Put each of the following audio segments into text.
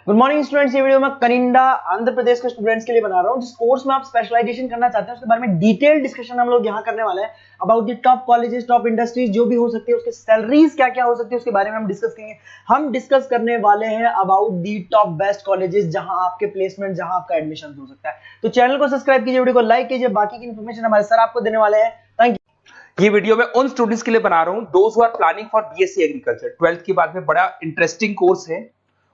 Good morning students. ये video मैं कनिंडा आंध्र प्रदेश के स्टूडेंट्स के लिए बना रहा हूँ। जिस कोर्स में आप स्पेशलाइजेशन करना चाहते हैं उसके बारे में डिटेल डिस्कशन हम लोग यहाँ करने वाले हैं। About the top colleges, top industries जो भी हो सकती है, उसके सैलरीज क्या क्या हो सकती है उसके बारे में हम डिस्कस करेंगे। हम डिस्कस करने वाले हैं about the top best colleges जहां आपके प्लेसमेंट, जहां आपका एडमिशन हो सकता है। तो चैनल को सब्सक्राइब कीजिए, वीडियो को लाइक कीजिए। बाकी की इन्फॉर्मेशन हमारे सर आपको देने वाले हैं। Thank you. ये वीडियो मैं उन स्टूडेंट्स के लिए बना रहा हूं those who are planning for BSc agriculture. 12th के बाद में बड़ा इंटरेस्टिंग कोर्स है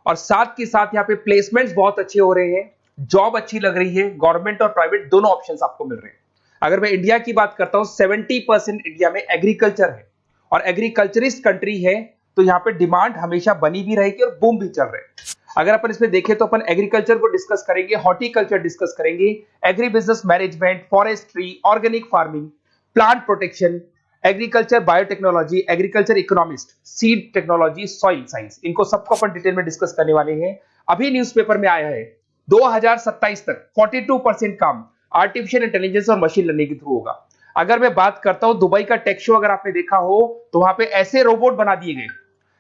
और साथ के साथ यहाँ पे प्लेसमेंट्स बहुत अच्छे हो रहे हैं, जॉब अच्छी लग रही है, गवर्नमेंट और प्राइवेट दोनों ऑप्शंस आपको मिल रहे हैं। अगर मैं इंडिया की बात करता हूं, 70% इंडिया में एग्रीकल्चर है और एग्रीकल्चरिस्ट कंट्री है, तो यहाँ पे डिमांड हमेशा बनी भी रहेगी और बूम भी चल रहे हैं। अगर अपन इसमें देखें तो अपन एग्रीकल्चर को डिस्कस करेंगे, हॉर्टिकल्चर डिस्कस करेंगे, agri business management, forestry, organic farming, plant protection, agriculture biotechnology, agriculture economist, seed technology, soil science, इनको सबको अपन डिटेल में डिस्कस करने वाले हैं। अभी न्यूज़पेपर में आया है 2027 तक 42% काम आर्टिफिशियल इंटेलिजेंस और मशीन लर्निंग के थ्रू होगा। अगर मैं बात करता हूं दुबई का टेक शो, अगर आपने देखा हो तो वहां पे ऐसे रोबोट बना दिए गए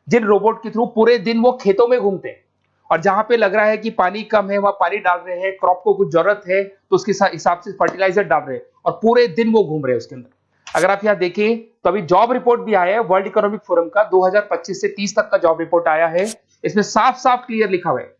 जिन रोबोट के थ्रू पूरे दिन वो खेतों में घूमते हैं और जहां पे लग रहा है कि पानी कम है वहां पानी डाल रहे हैं, क्रॉप को कुछ जरूरत है तो उसके हिसाब से फर्टिलाइजर डाल रहे हैं और पूरे दिन वो घूम रहे हैं उसके अंदर। अगर आप यहां देखें तो अभी जॉब रिपोर्ट भी आया है वर्ल्ड इकोनॉमिक फोरम का, 2025 से 30 तक का जॉब रिपोर्ट आया है। इसमें साफ साफ क्लियर लिखा हुआ है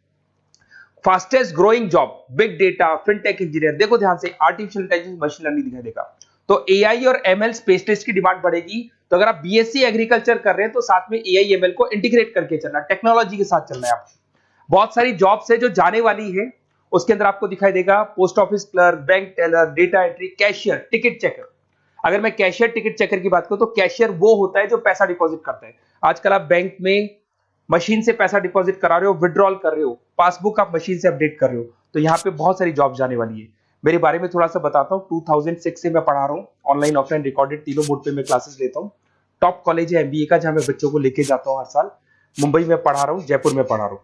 fastest growing job big data, fintech engineer. देखो ध्यान से, आर्टिफिशियल इंटेलिजेंस, मशीन लर्निंग दिखाई देगा तो एआई और एमएल स्पेशलिस्ट की डिमांड बढ़ेगी। तो अगर आप बीएससी एग्रीकल्चर कर रहे हैं तो साथ में एआई एमएल को इंटीग्रेट करके चलना, टेक्नोलॉजी के साथ चलना है आपको। बहुत सारी जॉब्स है जो जाने वाली है, उसके अंदर आपको दिखाई देगा post office clerk, bank teller, data entry, cashier, ticket checker. अगर मैं कैशियर टिकट चेकर की बात करूं तो कैशियर वो होता है जो पैसा डिपॉजिट करता है। आजकल आप बैंक में मशीन से पैसा डिपॉजिट करा रहे हो, विड्रॉल कर रहे हो, पासबुक आप मशीन से अपडेट कर रहे हो, तो यहाँ पे बहुत सारी जॉब जाने वाली है। मेरे बारे में थोड़ा सा बताता हूँ। 2006 से मैं पढ़ा रहा हूँ, ऑनलाइन ऑफलाइन रिकॉर्डेड तीनों मोड पे मैं क्लासेस लेता हूँ। टॉप कॉलेज है एमबीए का, जहां मैं बच्चों को लेके जाता हूँ हर साल। मुंबई में पढ़ा रहा हूँ, जयपुर में पढ़ा रहा हूँ।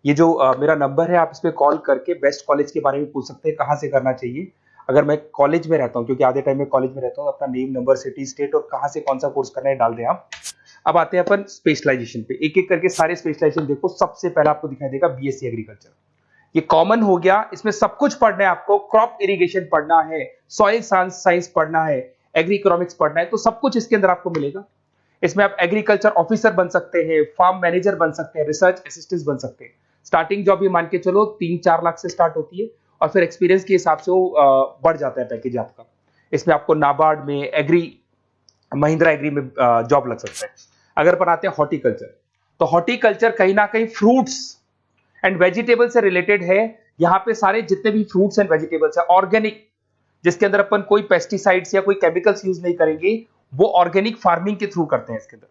ये जो मेरा नंबर है, आप इस पे कॉल करके बेस्ट कॉलेज के बारे में पूछ सकते हैं, कहाँ से करना चाहिए। अगर मैं कॉलेज में रहता हूँ, क्योंकि आधे टाइम में कॉलेज में रहता हूँ, अपना नेम, नंबर, सिटी, स्टेट और कहाँ से कौन सा कोर्स करना है डाल दें आप। अब आते हैं अपन स्पेशलाइजेशन पे, एक एक करके सारे स्पेशलाइजेशन देखो। सबसे पहला आपको दिखाई देगा बीएससी एग्रीकल्चर, ये कॉमन हो गया। इसमें सब कुछ पढ़ना है आपको, क्रॉप इरिगेशन पढ़ना है, सॉइल साइंस पढ़ना है, एग्री इकोनॉमिक्स पढ़ना है, तो सब कुछ इसके अंदर आपको मिलेगा। इसमें आप एग्रीकल्चर ऑफिसर बन सकते हैं, फार्म मैनेजर बन सकते हैं, रिसर्च असिस्टेंट बन सकते हैं। स्टार्टिंग जॉब भी मान के चलो 3-4 लाख से स्टार्ट होती है और फिर एक्सपीरियंस के हिसाब से वो बढ़ जाता है पैकेज आपका। इसमें आपको नाबार्ड में, एग्री, महिंद्रा एग्री में जॉब लग सकता है। अगर अपन आते हैं हॉर्टिकल्चर, तो हॉर्टिकल्चर कहीं ना कहीं फ्रूट्स एंड वेजिटेबल से रिलेटेड है। यहाँ पे सारे जितने भी फ्रूट्स एंड वेजिटेबल्स है ऑर्गेनिक, जिसके अंदर अपन कोई पेस्टिसाइड्स या कोई केमिकल्स यूज नहीं करेंगे, वो ऑर्गेनिक फार्मिंग के थ्रू करते हैं इसके अंदर।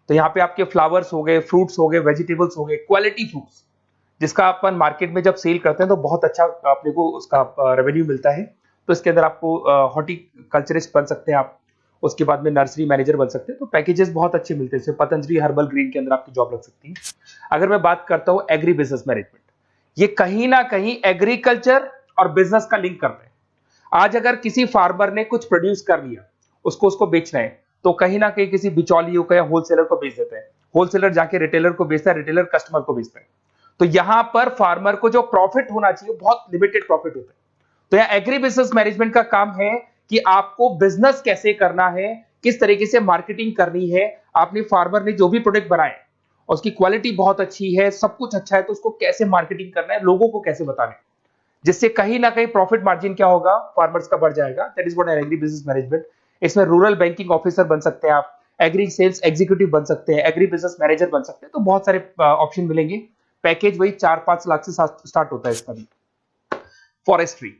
तो यहाँ पे आपके फ्लावर्स हो गए, फ्रूट्स हो गए, वेजिटेबल्स हो गए, क्वालिटी फ्रूट्स, जिसका अपन मार्केट में जब सेल करते हैं तो बहुत अच्छा अपने को उसका रेवेन्यू मिलता है। तो इसके अंदर आपको हॉर्टिकल्चरिस्ट बन सकते हैं आप, उसके बाद में नर्सरी मैनेजर बन सकते हैं। तो पैकेजेस बहुत अच्छे मिलते हैं। पतंजलि हर्बल ग्रीन के अंदर आपकी जॉब लग सकती है। अगर मैं बात करता हूं एग्री बिजनेस मैनेजमेंट, ये कहीं ना कहीं एग्रीकल्चर और बिजनेस का लिंक करते हैं। आज अगर किसी फार्मर ने कुछ प्रोड्यूस कर लिया, उसको बेचना है, तो कहीं ना कहीं किसी बिचौलियों को या होलसेलर को बेच देते हैं, होलसेलर जाके रिटेलर को बेचता है, रिटेलर कस्टमर को बेचता है। तो यहां पर फार्मर को जो प्रॉफिट होना चाहिए बहुत लिमिटेड प्रॉफिट होता है। तो यहां एग्री बिजनेस मैनेजमेंट का काम है कि आपको बिजनेस कैसे करना है, किस तरीके से मार्केटिंग करनी है। आपने फार्मर ने जो भी प्रोडक्ट बनाए उसकी क्वालिटी बहुत अच्छी है, सब कुछ अच्छा है, तो उसको कैसे मार्केटिंग करना है, लोगों को कैसे बताना है, जिससे कहीं ना कहीं प्रॉफिट मार्जिन क्या होगा, फार्मर्स का बढ़ जाएगा। That is what agri business management. इसमें रूरल बैंकिंग ऑफिसर बन सकते हैं आप, एग्री सेल्स एग्जीक्यूटिव बन सकते हैं, एग्री बिजनेस मैनेजर बन सकते हैं। तो बहुत सारे ऑप्शन मिलेंगे। पैकेज वही 4-5 लाख से स्टार्ट होता है इसका भी। फॉरेस्ट्री,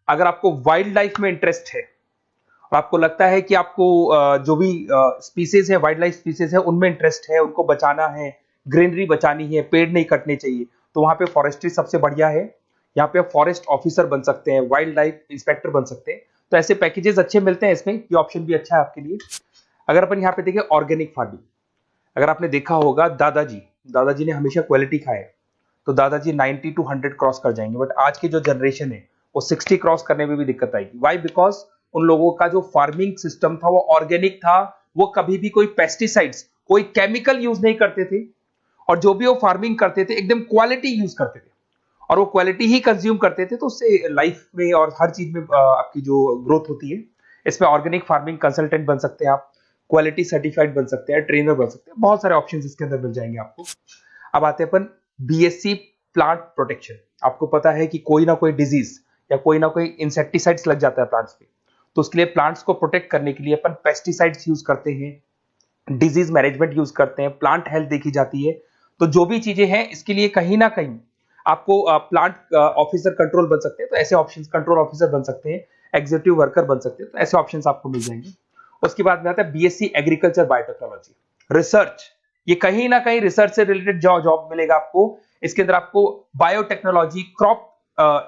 अगर आपको वाइल्ड लाइफ में इंटरेस्ट है और आपको लगता है कि आपको जो भी स्पीसीज है, वाइल्ड लाइफ स्पीसीज है, उनमें इंटरेस्ट है, उनको बचाना है, ग्रीनरी बचानी है, पेड़ नहीं कटने चाहिए, तो वहां पे फॉरेस्ट्री सबसे बढ़िया है। यहाँ पे फॉरेस्ट ऑफिसर बन सकते हैं, वाइल्ड लाइफ इंस्पेक्टर बन सकते हैं। तो ऐसे पैकेजेस अच्छे मिलते हैं इसमें, ये ऑप्शन भी अच्छा है आपके लिए। अगर अपन यहाँ पे देखें ऑर्गेनिक फार्मिंग, अगर आपने देखा होगा दादाजी ने हमेशा क्वालिटी खाया, तो दादाजी 90 to 100 क्रॉस कर जाएंगे। बट आज की जो जनरेशन है वो 60 क्रॉस करने में भी दिक्कत आएगी। वाई? बिकॉज उन लोगों का जो फार्मिंग सिस्टम था वो ऑर्गेनिक था, वो कभी भी कोई पेस्टिसाइड्स, कोई केमिकल यूज नहीं करते थे, और जो भी वो फार्मिंग करते थे एकदम क्वालिटी यूज करते थे। और वो क्वालिटी ही कंज्यूम करते थे, तो उससे लाइफ में और हर चीज में आपकी जो ग्रोथ होती है। इसमें ऑर्गेनिक फार्मिंग कंसल्टेंट बन सकते हैं आप, क्वालिटी सर्टिफाइड बन सकते हैं, ट्रेनर बन सकते हैं, बहुत सारे ऑप्शंस इसके अंदर मिल जाएंगे आपको। अब आते हैं अपन बीएससी प्लांट प्रोटेक्शन। आपको पता है कि कोई ना कोई डिजीज या कोई ना कोई इंसेक्टिसाइड्स लग जाता है प्लांट्स पे, तो उसके लिए प्लांट्स को प्रोटेक्ट करने के लिए अपन पेस्टिसाइड्स यूज करते हैं, डिजीज मैनेजमेंट यूज करते हैं, प्लांट हेल्थ देखी जाती है। तो जो भी चीजें हैं इसके लिए कहीं ना कहीं आपको प्लांट ऑफिसर कंट्रोल बन सकते हैं, तो ऐसे ऑप्शंस कंट्रोल ऑफिसर बन सकते हैं, एग्जीक्यूटिव वर्कर बन सकते हैं, तो ऐसे ऑप्शंस आपको मिल जाएंगे। उसके बाद में आता है बीएससी एग्रीकल्चर बायोटेक्नोलॉजी रिसर्च। ये कहीं ना कहीं रिसर्च से रिलेटेड जॉब मिलेगा आपको। इसके अंदर आपको बायोटेक्नोलॉजी, क्रॉप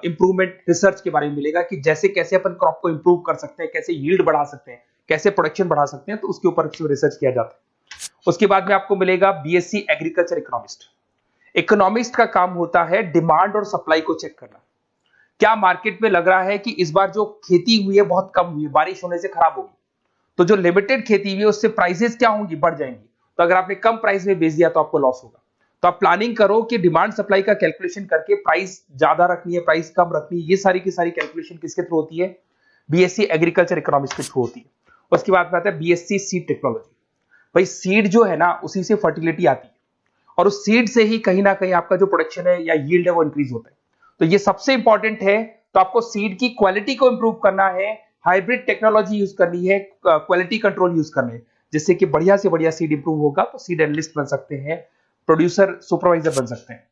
इंप्रूवमेंट रिसर्च के बारे में मिलेगा कि जैसे कैसे अपन क्रॉप को इंप्रूव कर सकते हैं, कैसे यील्ड बढ़ा सकते हैं, कैसे प्रोडक्शन बढ़ा सकते हैं, तो उसके ऊपर रिसर्च किया जाता है। उसके बाद में आपको मिलेगा बीएससी एग्रीकल्चर इकोनॉमिस्ट। इकोनॉमिस्ट का काम होता है डिमांड और सप्लाई को चेक करना। क्या मार्केट में लग रहा है कि इस बार जो खेती हुई है बहुत कम हुई है, बारिश होने से खराब होगी, तो जो लिमिटेड खेती हुई है उससे प्राइसेस क्या होंगी, बढ़ जाएंगी। तो अगर आपने कम प्राइस में बेच दिया तो आपको लॉस होगा। तो आप प्लानिंग करो कि डिमांड सप्लाई का कैलकुलेशन करके प्राइस ज्यादा रखनी है, प्राइस कम रखनी है, ये सारी की सारी कैलकुलेशन किसके थ्रू होती है, बीएससी एग्रीकल्चर इकोनॉमिक्स के थ्रू होती है। उसके बाद में आता है बीएससी सीड टेक्नोलॉजी। भाई सीड जो है ना, उसी से फर्टिलिटी आती है और उस सीड से ही कहीं ना कहीं आपका जो प्रोडक्शन है या यील्ड है वो इंक्रीज होता है। तो ये सबसे इंपॉर्टेंट है। तो आपको सीड की क्वालिटी को इंप्रूव करना है, हाइब्रिड टेक्नोलॉजी यूज करनी है, क्वालिटी कंट्रोल यूज करना है, जिससे कि बढ़िया से बढ़िया सीड इंप्रूव होगा। तो सीड एनालिस्ट बन सकते हैं, प्रोड्यूसर सुपरवाइजर बन सकते हैं।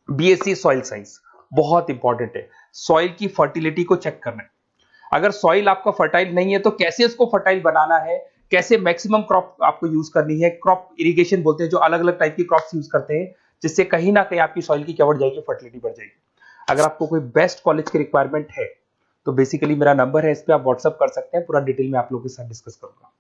बीएससी सॉइल साइंस बहुत इंपॉर्टेंट है, सॉइल की फर्टिलिटी को चेक करना है। अगर सॉइल आपका फर्टाइल नहीं है तो कैसे उसको फर्टाइल बनाना है, कैसे मैक्सिमम क्रॉप आपको यूज करनी है, क्रॉप इरिगेशन बोलते हैं, जो अलग अलग टाइप की क्रॉप्स यूज करते हैं, जिससे कहीं ना कहीं आपकी सॉइल की क्या बढ़ जाएगी, फर्टिलिटी बढ़ जाएगी। अगर आपको कोई बेस्ट कॉलेज की रिक्वायरमेंट है तो बेसिकली मेरा नंबर है, इस पे आप व्हाट्सअप कर सकते हैं, पूरा डिटेल में आप लोगों के साथ डिस्कस करूंगा।